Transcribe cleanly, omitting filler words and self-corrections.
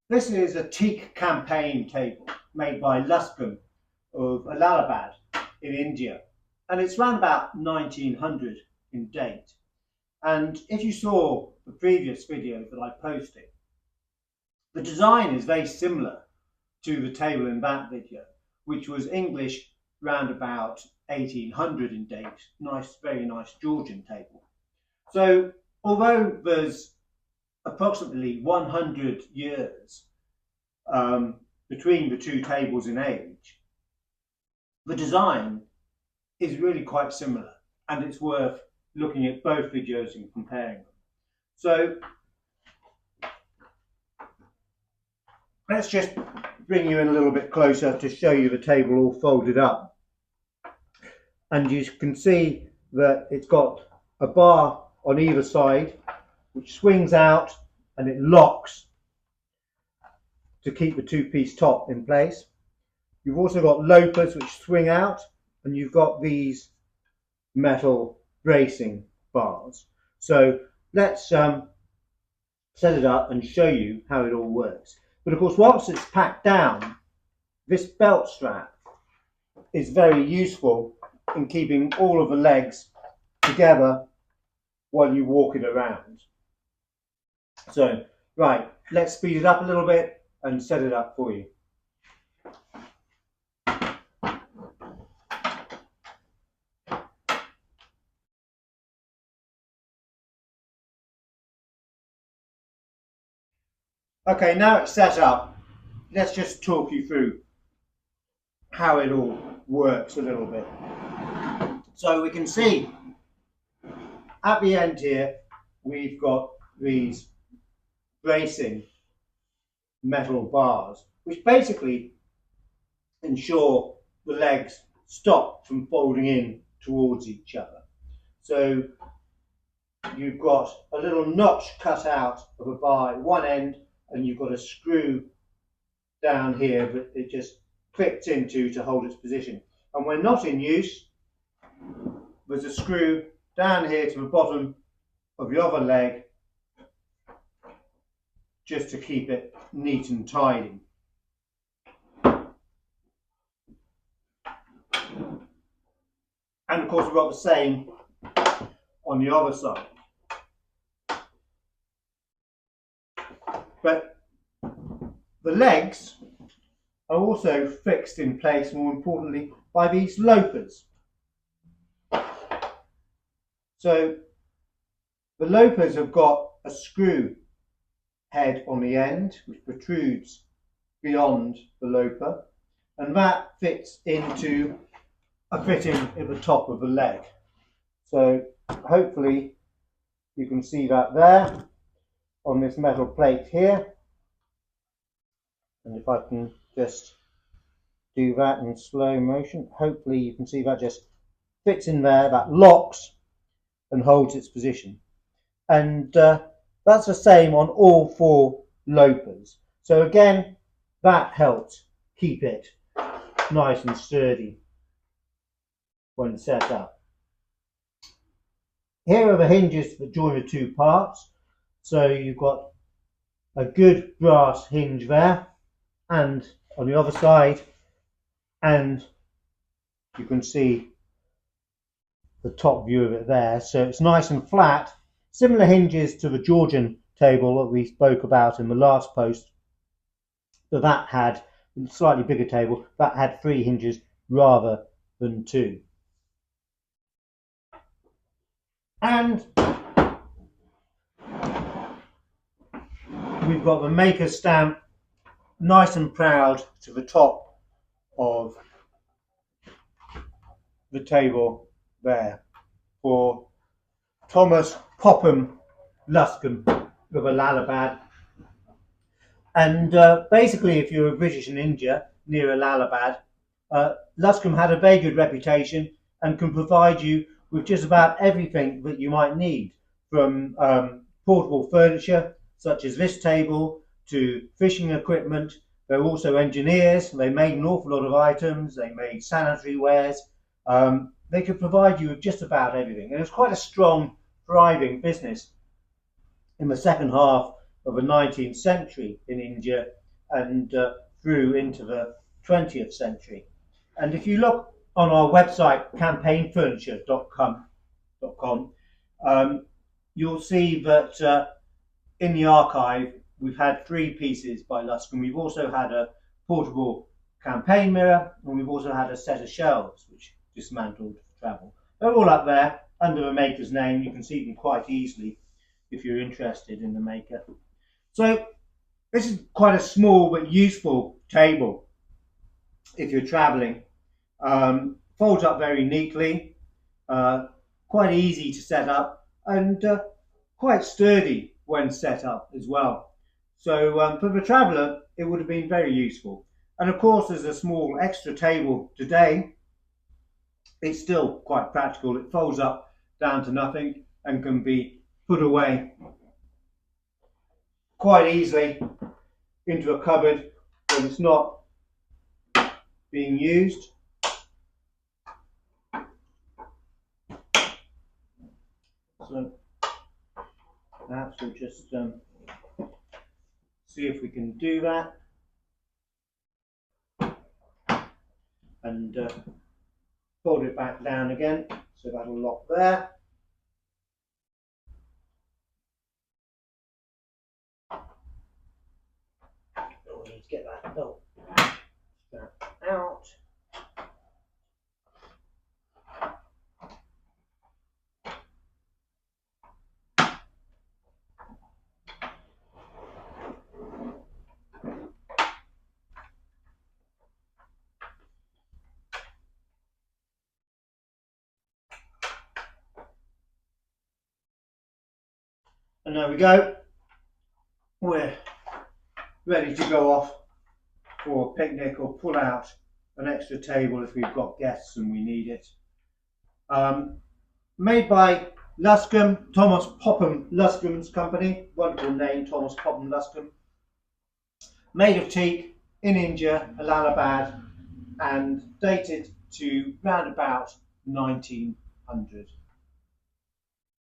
This is a teak campaign table made by Luscombe of Allahabad in India, and it's around about 1900 in date. And if you saw the previous video that I posted, the design is very similar to the table in that video, which was English round about 1800 in date. Nice, very nice Georgian table. So although there's approximately 100 years between the two tables in age, the design is really quite similar, and it's worth looking at both videos and comparing them. So let's just bring you in a little bit closer to show you the table all folded up. And you can see that it's got a bar on either side which swings out and it locks to keep the two-piece top in place. You've also got lopers which swing out, and you've got these metal bracing bars. So let's set it up and show you how it all works. But of course, once it's packed down, this belt strap is very useful in keeping all of the legs together while you walk it around. So, right, let's speed it up a little bit and set it up for you. Okay, now it's set up, let's just talk you through how it all works a little bit. So we can see at the end here, we've got these bracing metal bars, which basically ensure the legs stop from folding in towards each other. So you've got a little notch cut out of a bar at one end, and you've got a screw down here that it just fits into to hold its position. And when not in use, there's a screw down here to the bottom of the other leg just to keep it neat and tidy. And of course we've got the same on the other side. But the legs are also fixed in place, more importantly, by these lopers. So the lopers have got a screw head on the end which protrudes beyond the loper, and that fits into a fitting at the top of the leg. So hopefully you can see that there on this metal plate here, and if I can just do that in slow motion, hopefully you can see that just fits in there, that locks and holds its position. And that's the same on all four lopers. So again, that helps keep it nice and sturdy when set up. Here are the hinges that join the two parts. So you've got a good brass hinge there, and on the other side, and you can see the top view of it there. So it's nice and flat. Similar hinges to the Georgian table that we spoke about in the last post, but that had a slightly bigger table, that had 3 hinges rather than 2. And we've got the maker stamp nice and proud to the top of the table there for Thomad Popham Luscombe of Allahabad. And basically, if you're British in India near Allahabad, Luscombe had a very good reputation and can provide you with just about everything that you might need, from portable furniture such as this table to fishing equipment. They're also engineers. They made an awful lot of items. They made sanitary wares. They could provide you with just about everything. And it was quite a strong, thriving business in the second half of the 19th century in India and through into the 20th century. And if you look on our website, campaignfurniture.com, you'll see that in the archive we've had 3 pieces by Luscombe. We've also had a portable campaign mirror, and we've also had a set of shelves which dismantled for travel. They're all up there under the maker's name. You can see them quite easily if you're interested in the maker. So this is quite a small but useful table if you're traveling. Folds up very neatly, quite easy to set up, and quite sturdy when set up as well. So for the traveller, it would have been very useful. And of course, as a small extra table today, it's still quite practical. It folds up down to nothing and can be put away quite easily into a cupboard when it's not being used. So perhaps we'll just see if we can do that, and fold it back down again, so that'll lock there. Oh, we need to get that out. And there we go. We're ready to go off for a picnic or pull out an extra table if we've got guests and we need it. Made by Luscombe, Thomad Popham Luscombe's company. Wonderful name, Thomad Popham Luscombe. Made of teak in India, Allahabad, and dated to round about 1900.